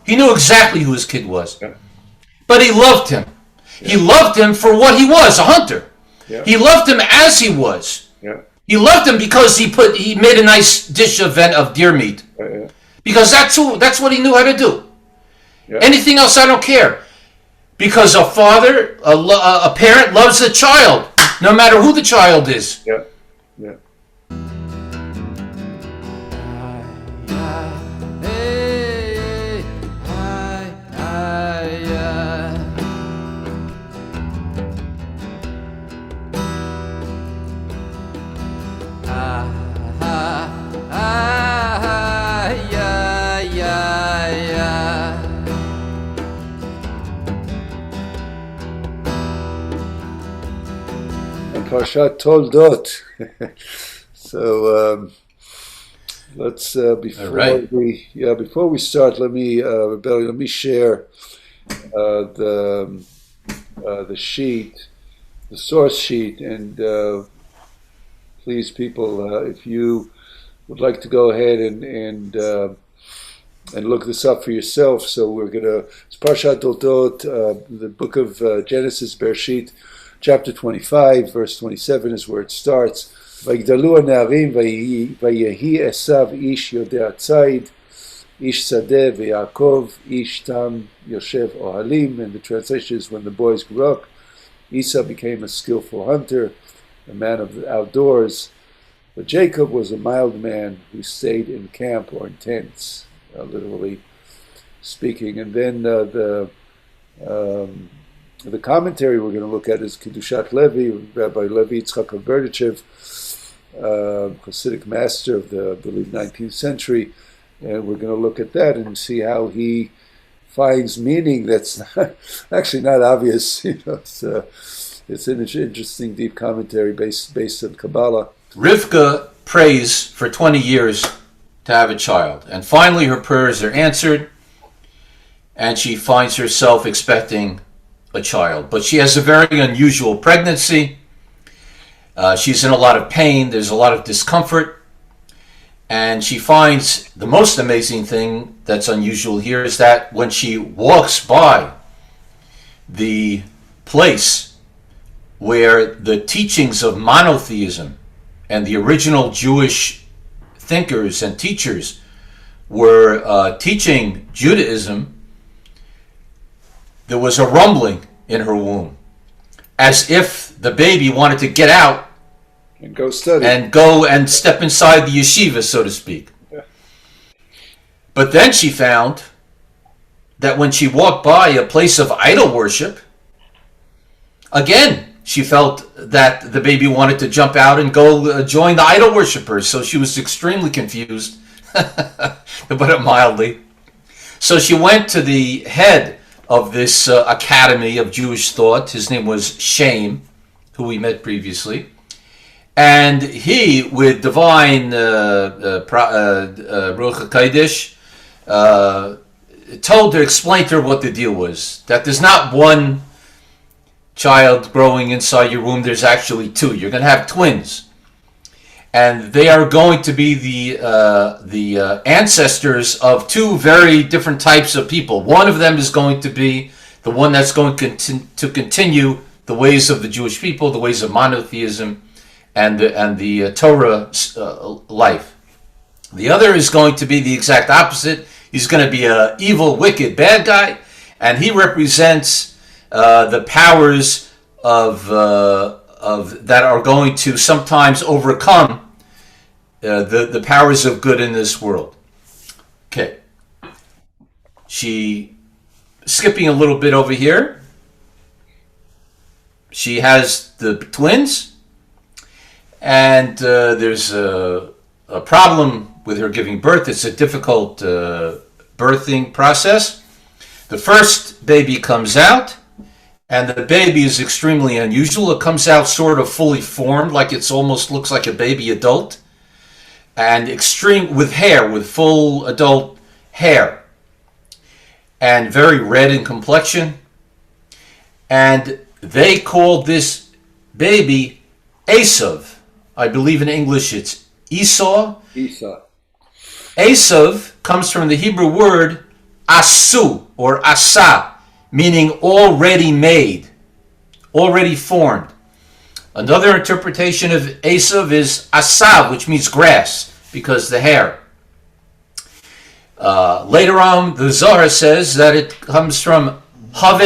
He knew exactly who his kid was. Yeah. But he loved him. Yeah. He loved him for what he was, a hunter. Yeah. He loved him as he was. Yeah. He loved him because he made a nice dish of deer meat. Yeah. Because that's what he knew how to do. Yeah. Anything else, I don't care. Because a father, a parent loves a child, no matter who the child is. Yeah. Yeah. Parshat Toldot. So let's before we start, let me share the sheet, the source sheet, and please, people, if you would like to go ahead and look this up for yourself. So it's Parshat Toldot, the book of Genesis, Bereshit. Chapter 25, verse 27 is where it starts. ויגדלו הנערים ויהי עשיו איש יודע ציד, איש שדה ויעקב איש תם יושב אוהלים. And the translation is, when the boys grew up, Esau became a skillful hunter, a man of the outdoors. But Jacob was a mild man who stayed in camp or in tents, literally speaking. And then the commentary we're going to look at is Kedushat Levi, Rabbi Levi Yitzchak of Berdichev, Hasidic master of the, I believe, 19th century. And we're going to look at that and see how he finds meaning that's actually not obvious. It's an interesting, deep commentary based on Kabbalah. Rivka prays for 20 years to have a child. And finally her prayers are answered. And she finds herself expecting a child, but she has a very unusual pregnancy. She's in a lot of pain. There's a lot of discomfort, and she finds the most amazing thing that's unusual here is that when she walks by the place where the teachings of monotheism and the original Jewish thinkers and teachers were teaching Judaism, there was a rumbling in her womb, as if the baby wanted to get out and go study and go and step inside the yeshiva, so to speak. Yeah. But then she found that when she walked by a place of idol worship, again, she felt that the baby wanted to jump out and go join the idol worshippers. So she was extremely confused, to put it mildly. So she went to the head of this Academy of Jewish Thought. His name was Shem, who we met previously. And he, with divine Ruach HaKodesh, explained to her what the deal was. That there's not one child growing inside your womb, there's actually two. You're going to have twins. And they are going to be the ancestors of two very different types of people. One of them is going to be the one that's going to continue the ways of the Jewish people, the ways of monotheism, and the Torah life. The other is going to be the exact opposite. He's going to be an evil, wicked, bad guy, and he represents the powers of that are going to sometimes overcome the powers of good in this world. Okay. Skipping a little bit over here. She has the twins, and there's a problem with her giving birth. It's a difficult birthing process. The first baby comes out, and the baby is extremely unusual. It comes out sort of fully formed, like it almost looks like a baby adult, and extreme with hair, with full adult hair, and very red in complexion. And they called this baby Esav. I believe in English it's Esau. Esau. Esav comes from the Hebrew word asu or asa, meaning already made, already formed. Another interpretation of Esav is asav, which means grass, because the hair. Later on, the Zohar says that it comes from Have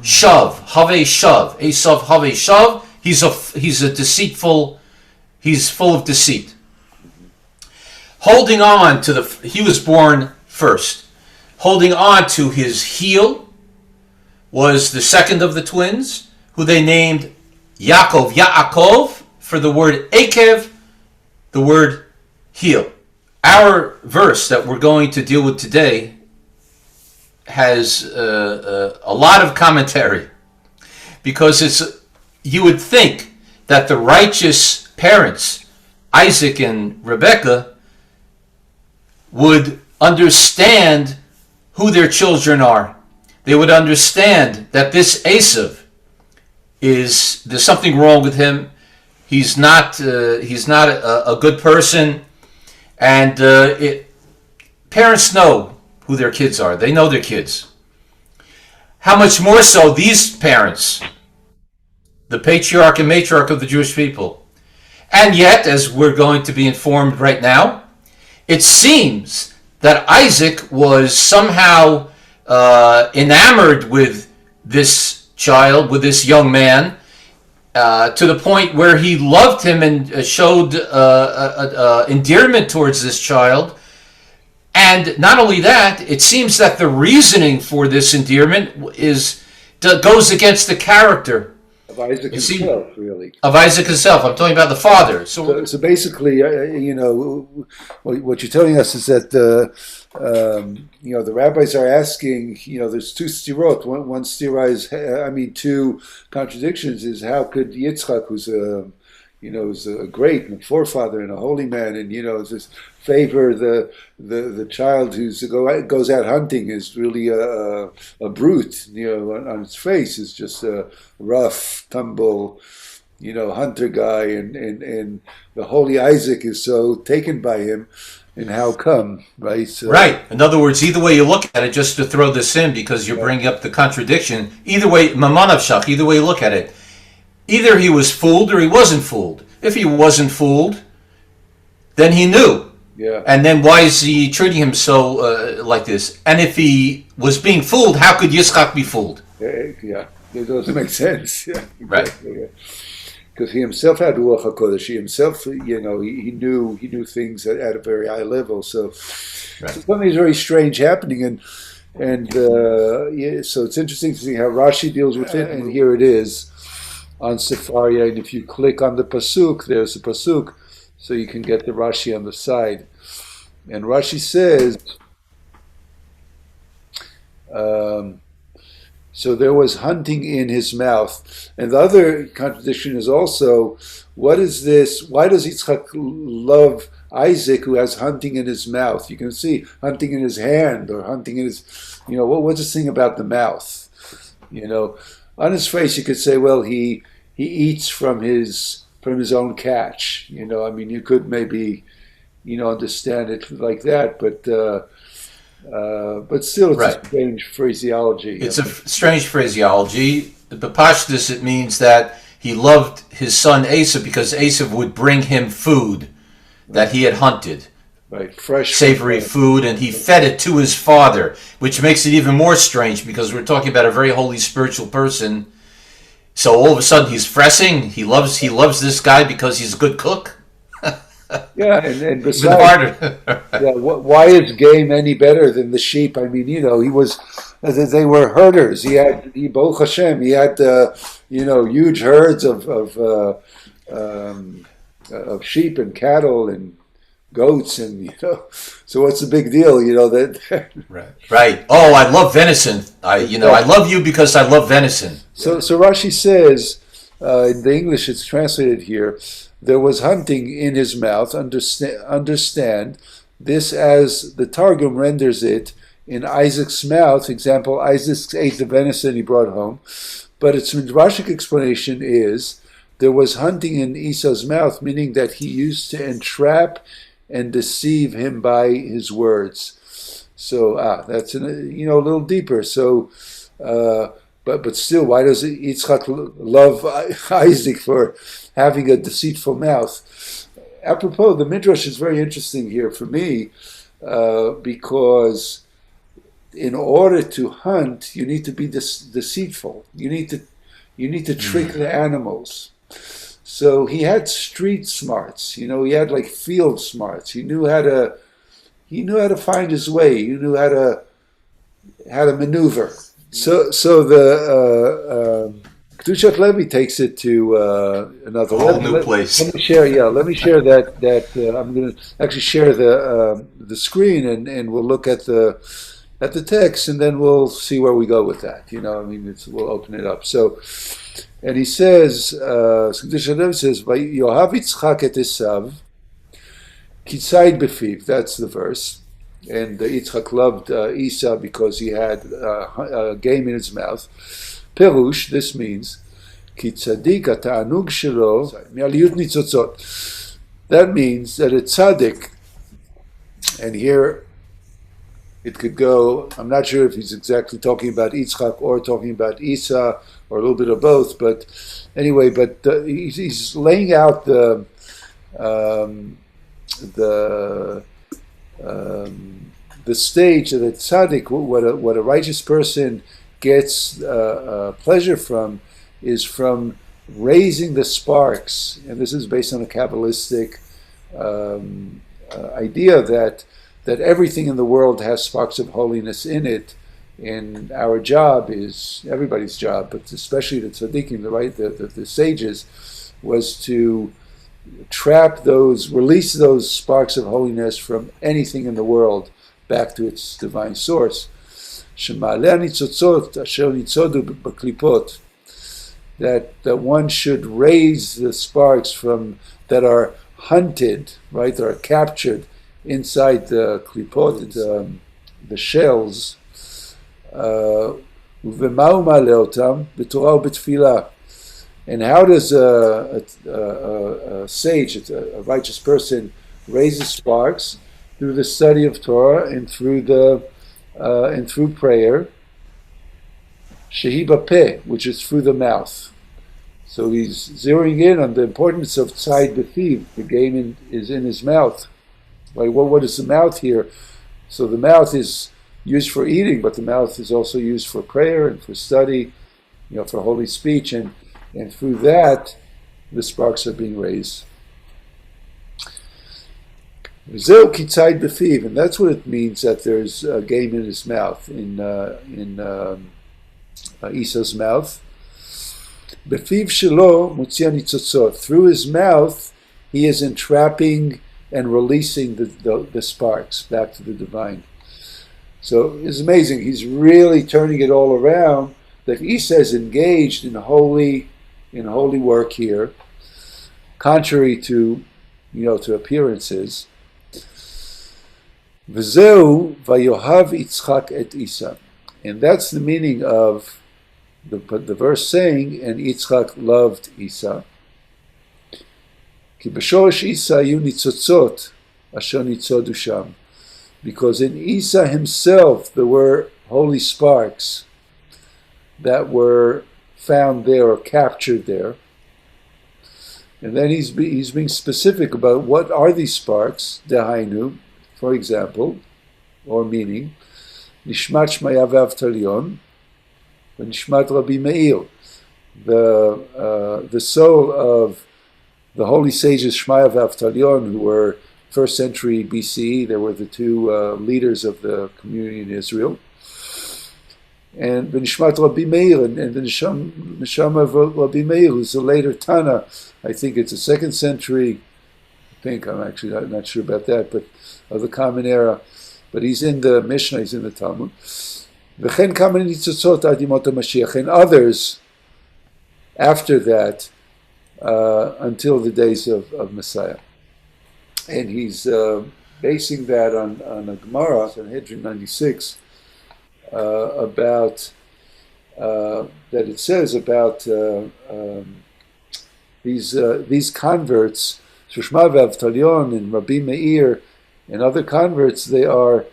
Shav, Esav Have Shav. He's a deceitful. He's full of deceit. Holding on to he was born first. Holding on to his heel was the second of the twins, who they named Yaakov, for the word Akev, the word heel. Our verse that we're going to deal with today has a lot of commentary, because you would think that the righteous parents, Isaac and Rebekah, would understand who their children are. They would understand that this Esav there's something wrong with him. He's not a good person, and parents know who their kids are. They know their kids. How much more so these parents, the patriarch and matriarch of the Jewish people. And yet, as we're going to be informed right now, it seems that Isaac was somehow enamored with this child, with this young man, to the point where he loved him and showed endearment towards this child. And not only that, it seems that the reasoning for this endearment goes against the character of Isaac himself, really. Of Isaac himself. I'm talking about the father. So basically, what you're telling us is that the rabbis are asking. There's two stirot. One stira is, two contradictions. Is how could Yitzchak, who's a great and a forefather and a holy man, and just favor the child who goes out hunting, is really a brute. On its face is just a rough, tumble, hunter guy, and the holy Isaac is so taken by him. And how come, right? So, right. In other words, either way you look at it, just to throw this in because you're bringing up the contradiction. Either way, mamanav shach. Either way you look at it, either he was fooled or he wasn't fooled. If he wasn't fooled, then he knew. Yeah. And then why is he treating him so like this? And if he was being fooled, how could Yitzchak be fooled? Yeah, it doesn't make sense. Yeah, exactly. Right. Because he himself had Ruach HaKodesh. He himself, he knew things at a very high level. So, right. So something is very strange happening, and so it's interesting to see how Rashi deals with it. And here it is on Sefaria, and if you click on the pasuk, there's a pasuk, so you can get the Rashi on the side. And Rashi says, so there was hunting in his mouth. And the other contradiction is also, what is this? Why does Yitzchak love Isaac, who has hunting in his mouth? You can see hunting in his hand, or hunting in his, what's this thing about the mouth? On his face, you could say, well, he eats from his own catch. You could maybe, understand it like that, but still, it's right. A strange phraseology. It's a strange phraseology. The Pashtus, it means that he loved his son Esav because Esav would bring him food that he had hunted. Right, fresh, savory food, and he fed it to his father, which makes it even more strange because we're talking about a very holy spiritual person. So all of a sudden he's fressing. He loves this guy because he's a good cook. Yeah, and besides, why is game any better than the sheep? He was. They were herders. Baruch Hashem, he had huge herds of sheep and cattle and goats, and so what's the big deal? That right. Oh, I love venison. I love you because I love venison. So Rashi says in the English, it's translated here. There was hunting in his mouth. Understand this as the Targum renders it in Isaac's mouth. Example: Isaac ate the venison he brought home, but its Midrashic explanation is there was hunting in Esau's mouth, meaning that he used to entrap and deceive him by his words. So that's a little deeper. So, but still, why does Yitzchak love Isaac for having a deceitful mouth? Apropos, the midrash is very interesting here for me because in order to hunt, you need to be deceitful. You need to trick the animals. So he had street smarts. He had like field smarts. He knew how to find his way. He knew how to maneuver. So the Kedushat Levi takes it to another A whole new place. Let me share. Yeah, let me share that. I'm going to actually share the screen, and we'll look at the text, and then we'll see where we go with that. We'll open it up. So, and he says, Kedushat Levi says, "Yohav Yitzchak et Esav, Kitzayid befiv." That's the verse. And Yitzchak loved Esau because he had game in his mouth. Perush, this means, Ki tzadik ata'anug shelo mi'aliyut nitzotzot. That means that a tzaddik, and here it could go, I'm not sure if he's exactly talking about Yitzchak or talking about Esau, or a little bit of both, but anyway, he's laying out the stage that a tzaddik, what a righteous person gets pleasure from, is from raising the sparks, and this is based on a Kabbalistic idea that everything in the world has sparks of holiness in it, and our job is, everybody's job, but especially the tzaddikim, the sages, was to release those sparks of holiness from anything in the world back to its divine source. That one should raise the sparks from that are hunted, right? That are captured inside the klipot, the shells. And how does a sage, a righteous person, raise the sparks? Through the study of Torah and through prayer. Shehi bapeh, which is through the mouth. So he's zeroing in on the importance of tzayid befiv. The game is in his mouth. Like, what is the mouth here? So the mouth is used for eating, but the mouth is also used for prayer and for study, for holy speech, and through that, the sparks are being raised. And that's what it means that there's a game in his mouth, in Esau's mouth. Through his mouth, he is entrapping and releasing the sparks back to the divine. So it's amazing. He's really turning it all around. That Esau is engaged in holy work here, contrary to appearances. V'zeu vayohav Yitzchak et Esau, and that's the meaning of the verse saying, and Yitzchak loved Esau. Ki b'shorish Esau yu nitzotzot asher nitzodu sham, because in Esau himself there were holy sparks that were found there or captured there. And then he's being specific about what are these sparks, dehainu, for example, or meaning, Nishmat Shmaya v'Avtalion, Nishmat Rabbi Meir, the soul of the holy sages Shmaya v'Avtalion, who were 1st century BCE. They were the two leaders of the community in Israel. And Nishmat Rabbi Meir, and the Neshama of Rabbi Meir, who's a later Tana. I think it's a 2nd century. I'm actually not sure about that, but of the Common Era. But he's in the Mishnah, he's in the Talmud. V'chen kamen nitzotzot ad yimot HaMashiach, and others after that until the days of Messiah. And he's basing that on a Gemara, Sanhedrin 96, about that it says about these converts, Shema v'Avtalion and Rabbi Meir and other converts. They are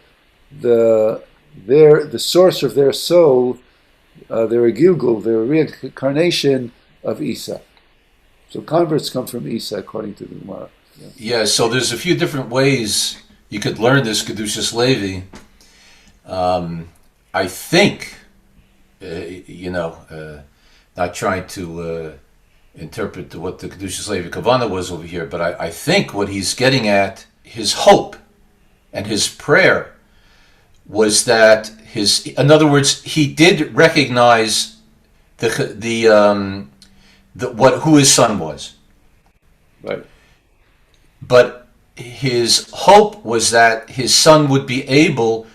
the the source of their soul, their Gilgul, their reincarnation of Isa. So converts come from Isa, according to the Gemara. Yeah. Yeah, so there's a few different ways you could learn this Kedushas Levi. I think, not trying to interpret what the Kedushas Levi Kavana was over here, but I think what he's getting at, his hope and his prayer, was that in other words, he did recognize who his son was. Right. But his hope was that his son would be able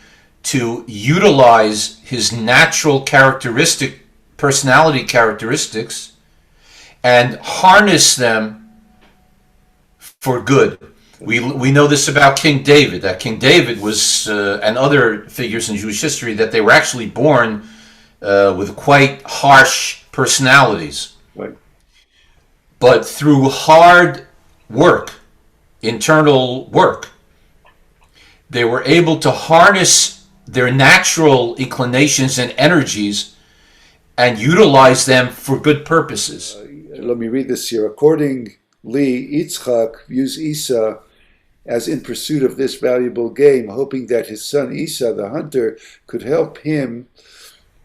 to utilize his natural personality characteristics and harness them for good. We know this about King David, that King David was, and other figures in Jewish history, that they were actually born with quite harsh personalities. Right. But through hard work, internal work, they were able to harness their natural inclinations and energies and utilize them for good purposes. Let me read this here. Accordingly, Yitzchak views Isa as in pursuit of this valuable game, hoping that his son Isa, the hunter, could help him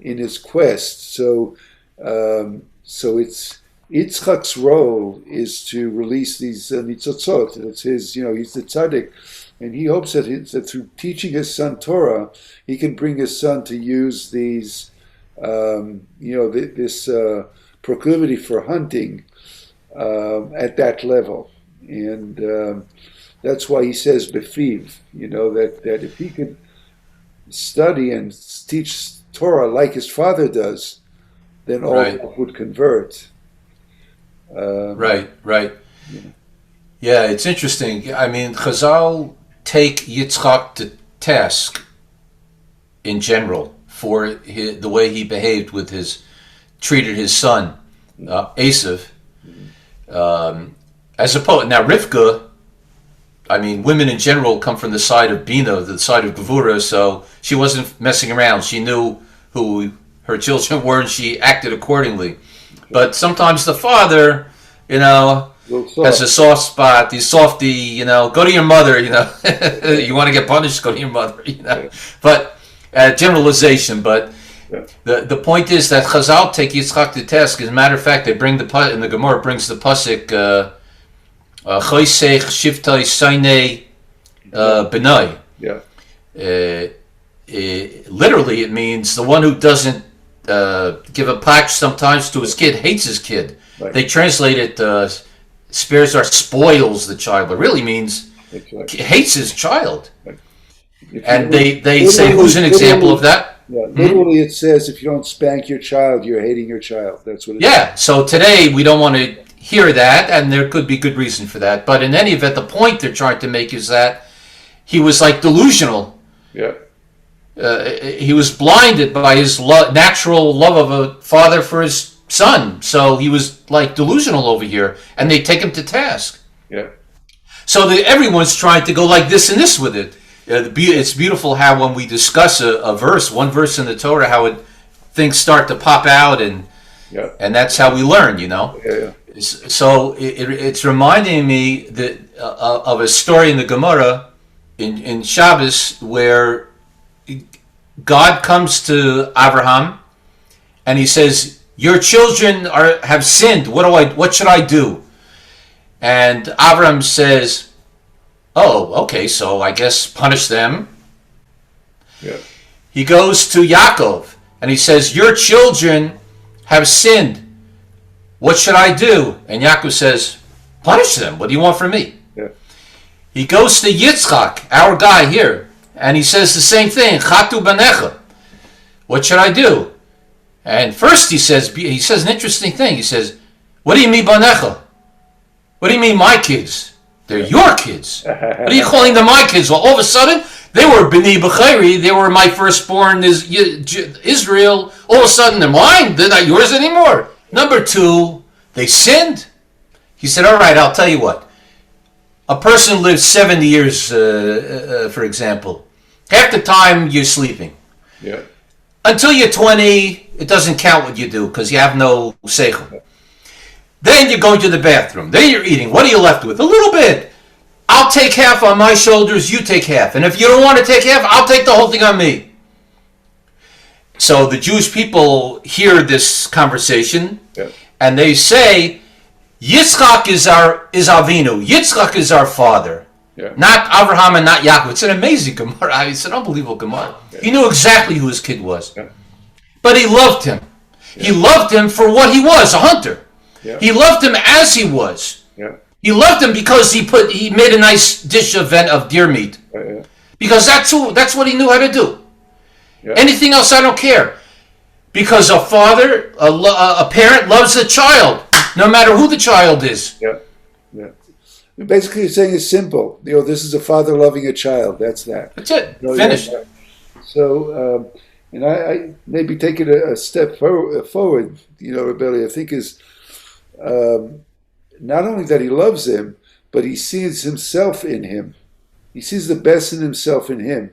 in his quest. So it's Yitzchak's role is to release these nitzotzot. It's his, he's the tzaddik, and he hopes that through teaching his son Torah, he can bring his son to use these, this proclivity for hunting at that level, and that's why he says befiv. That if he could study and teach Torah like his father does, then all would convert. Right. Yeah, it's interesting. I mean, Chazal take Yitzchak to task in general for the way he behaved treated his son, Esav. As opposed, now Rivka, I mean, women in general come from the side of Bina, the side of Gevura, so she wasn't messing around. She knew who her children were, and she acted accordingly. But sometimes the father, has a soft spot. He's softy, go to your mother, You want to get punished, go to your mother, But generalization. But the point is that Chazal take Yitzchak to task. As a matter of fact, they bring in the Gemara brings the pasuk Choisech Shivtai Sainei Benai. Yeah. Literally, it means the one who doesn't give a patch sometimes to his kid hates his kid. Right. They translate it, spares or spoils the child, but really means hates his child. Right. And they say, who's an example of that? Yeah, literally it says, if you don't spank your child, you're hating your child. That's what it is. Yeah, so today we don't want to hear that, and there could be good reason for that. But in any event, the point they're trying to make is that he was like delusional. Yeah. He was blinded by his natural love of a father for his son. So he was like delusional over here, and they take him to task. Yeah. So everyone's trying to go like this and this with it. It's beautiful how when we discuss a verse, one verse in the Torah, how things start to pop out, and that's how we learn, Yeah. So it's reminding me of a story in the Gemara in Shabbos where God comes to Abraham and he says, "Your children have sinned. What should I do?" And Abraham says, "Oh, okay, so I guess punish them." Yeah. He goes to Yaakov and he says, "Your children have sinned. What should I do?" And Yaakov says, "Punish them. What do you want from me?" Yeah. He goes to Yitzchak, our guy here, and he says the same thing. Chatu banecha. What should I do? And first he says an interesting thing. He says, "What do you mean banecha? What do you mean my kids? They're your kids. What are you calling them my kids?" Well, all of a sudden, they were B'ni B'chayri. They were my firstborn Israel. All of a sudden, they're mine. They're not yours anymore. Number two, they sinned. He said, "All right, I'll tell you what. A person lives 70 years, for example, Half the time you're sleeping. Yeah. Until you're 20, it doesn't count what you do because you have no seichel. Then you go to the bathroom. Then you're eating. What are you left with? A little bit. I'll take half on my shoulders, you take half. And if you don't want to take half, I'll take the whole thing on me. So the Jewish people hear this conversation, Yeah. and they say, Yitzchak is Avinu. Yitzchak is our father. Yeah. Not Abraham and not Yaakov. It's an amazing Gemara. It's an unbelievable Gemara. Yeah. He knew exactly who his kid was. Yeah. But he loved him. Yeah. He loved him for what he was, a hunter. Yeah. He loved him as he was. Yeah. He loved him because he made a nice dish of deer meat. Yeah. Because that's what he knew how to do. Yeah. Anything else, I don't care. Because a father, a parent loves a child, no matter who the child is. Yeah. Yeah. Basically, you're saying it's simple. This is a father loving a child. That's that. That's it. Finished. Yeah. So, and I maybe take it a step forward. Rebelli, I think is not only that he loves him, but he sees himself in him. He sees the best in himself in him.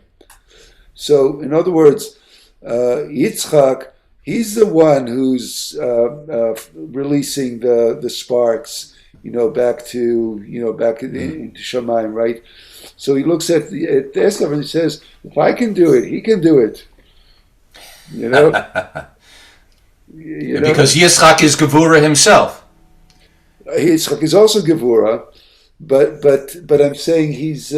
So, in other words, Yitzchak, he's the one who's releasing the sparks, back to into Shamayim, right? So he looks at Esav and he says, "If I can do it, he can do it." Because Yitzchak is Gevura himself. Yitzchak is also Gevura, but I'm saying he's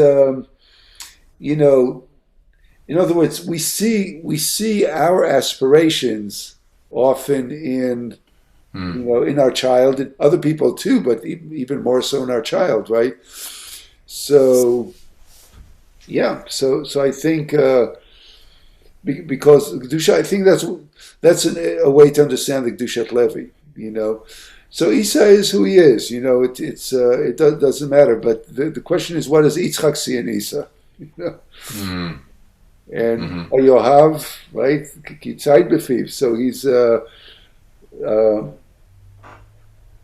in other words, we see our aspirations often in in our child, and other people too, but even more so in our child, right? So yeah, so I think because Kedusha, I think that's a way to understand the Kedushat Levi, So Isa is who he is, it doesn't matter. But the question is, what does Yitzchak see in Isa? And Yohav, right? Kitzayt Befiv. So he's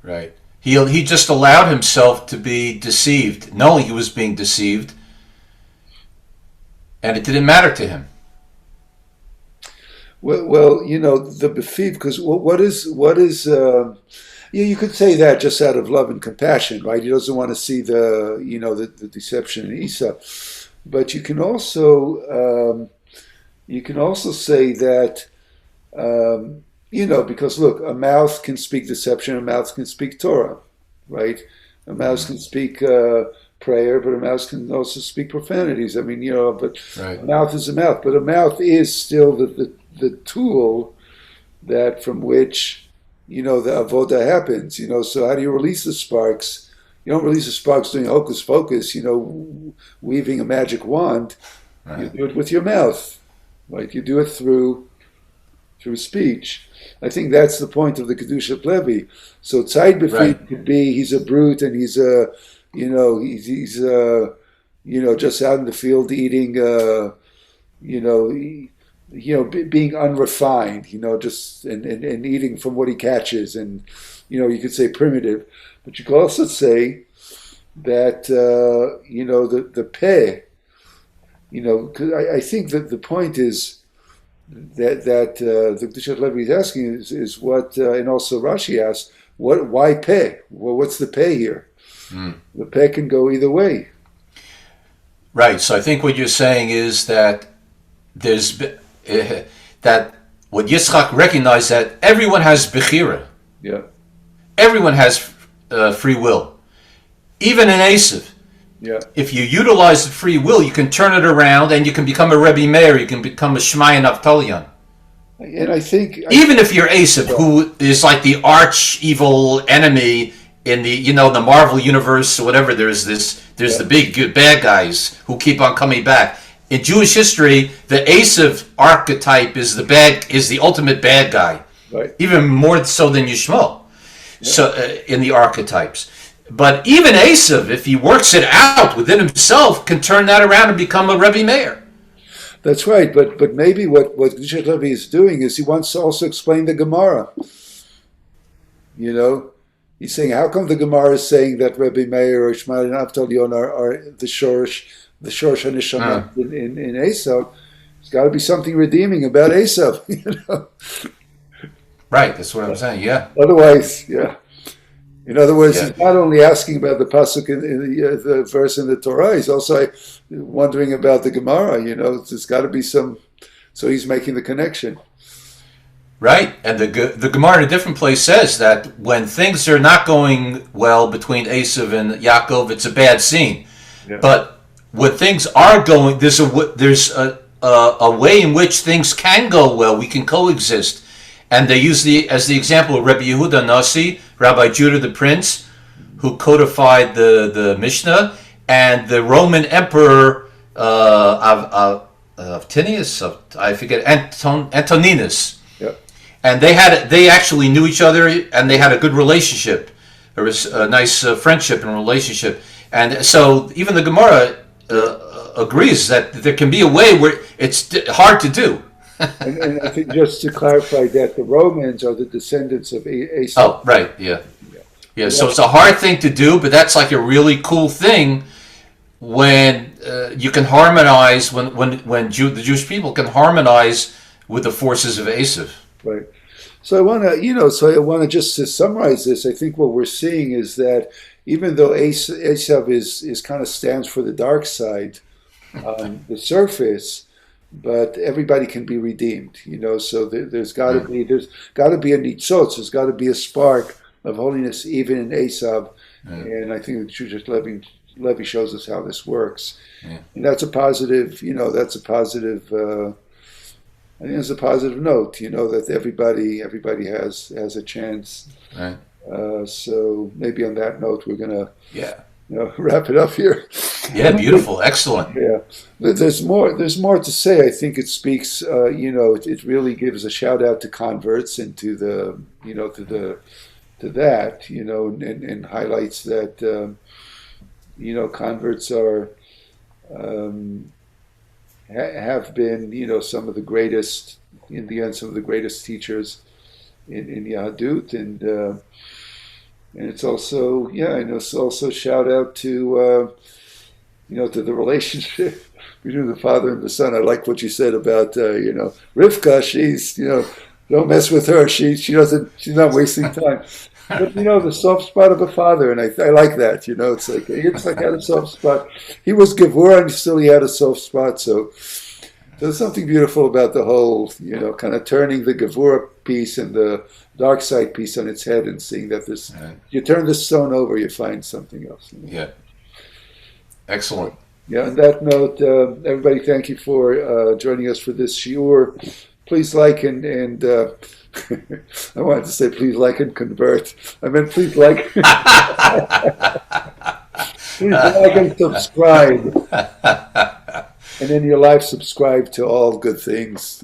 right. He just allowed himself to be deceived, knowing he was being deceived, and it didn't matter to him. Well, the Befiv, because what is you could say that just out of love and compassion, right? He doesn't want to see the deception in Isa. But you can also say that because look, a mouth can speak deception, a mouth can speak Torah, right? A mouth can speak prayer, but a mouth can also speak profanities. I mean, but right. A mouth is a mouth, but a mouth is still the tool that from which the avoda happens. So how do you release the sparks? You don't release the sparks doing hocus pocus, weaving a magic wand. Right. You do it with your mouth, right? You do it through speech. I think that's the point of the Kedushat Levi. So Tzayid B'fid could be he's a brute and he's he's just out in the field eating, being unrefined, just and eating from what he catches, and you could say primitive. But you could also say that the peh, because I think that the point is that the Kedushat Levi is asking is what, and also Rashi asks, why peh? Well, what's the peh here? The peh can go either way. Right. So I think what you're saying is that there's that what Yitzchak recognized that everyone has bechira. Yeah. Everyone has free will, even in Esav. Yeah. If you utilize the free will, you can turn it around and you can become a Rebbe Meir, you can become a Shmaya Naftalian. And I think even if you're Esav, who is like the arch evil enemy in the the Marvel universe or whatever, there's the big good bad guys who keep on coming back. In Jewish history, the Esav archetype is the ultimate bad guy, right. Even more so than Yishmael. Yeah. So in the archetypes. But even Esav, if he works it out within himself, can turn that around and become a Rebbe Meir. That's right, but maybe what Kedushat Levi is doing is he wants to also explain the Gemara. He's saying, how come the Gemara is saying that Rebbe Meir or Shmuel and Avtalion are the Shorish the Shorsh HaNeshama in Esav. There's got to be something redeeming about Esav, you know. Right, that's what I'm saying. Yeah, Otherwise, yeah. In other words, yeah, he's not only asking about the pasuk in the verse in the Torah, he's also wondering about the Gemara. You know, there's got to be some. So he's making the connection. right. And the Gemara in a different place says that when things are not going well between Esav and Yaakov, it's a bad scene. Yeah. But when things are going, there's a way in which things can go well. We can coexist. And they use as the example of Rabbi Yehuda Nasi, Rabbi Judah the Prince, who codified the Mishnah, and the Roman Emperor of Tinius, I forget, Antoninus. Yeah. And they actually knew each other, and they had a good relationship. There was a nice friendship and relationship. And so even the Gemara agrees that there can be a way where it's hard to do. And I think just to clarify that the Romans are the descendants of Esau. Oh, right, yeah. Yeah, so it's a hard thing to do, but that's like a really cool thing when you can harmonize, when the Jewish people can harmonize with the forces of Esav. Right. So I want to, just to summarize this. I think what we're seeing is that even though Esav is kind of stands for the dark side on the surface, but everybody can be redeemed, you know. So there's got to be a nitzotz. There's got to be a spark of holiness even in Esav, and I think the Jewish Levi shows us how this works, and that's a positive. You know, that's a positive. I think it's a positive note. You know that everybody has a chance. Right. So maybe on that note, we're gonna wrap it up here. Yeah, beautiful, excellent. Yeah, there's more to say. I think it speaks. It really gives a shout out to converts and to the to that, and highlights that converts are have been some of the greatest in the end, some of the greatest teachers in Yahadut, and it's also and it's also shout out to to the relationship between the father and the son. I like what you said about Rivka. She's don't mess with her. She's not wasting time. But the soft spot of a father, and I like that. It's like Yitzchak had a soft spot. He was Gevurah, and still he had a soft spot. So there's something beautiful about the whole, kind of turning the Gevurah piece and the dark side piece on its head, and seeing that you turn the stone over, you find something else. Yeah. Excellent. Yeah. On that note, everybody, thank you for joining us for this shiur. Please like and I wanted to say please like and convert. I meant please like. Please like and subscribe. And in your life, subscribe to all good things.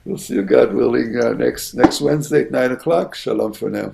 We'll see you, God willing, next Wednesday at 9:00. Shalom for now.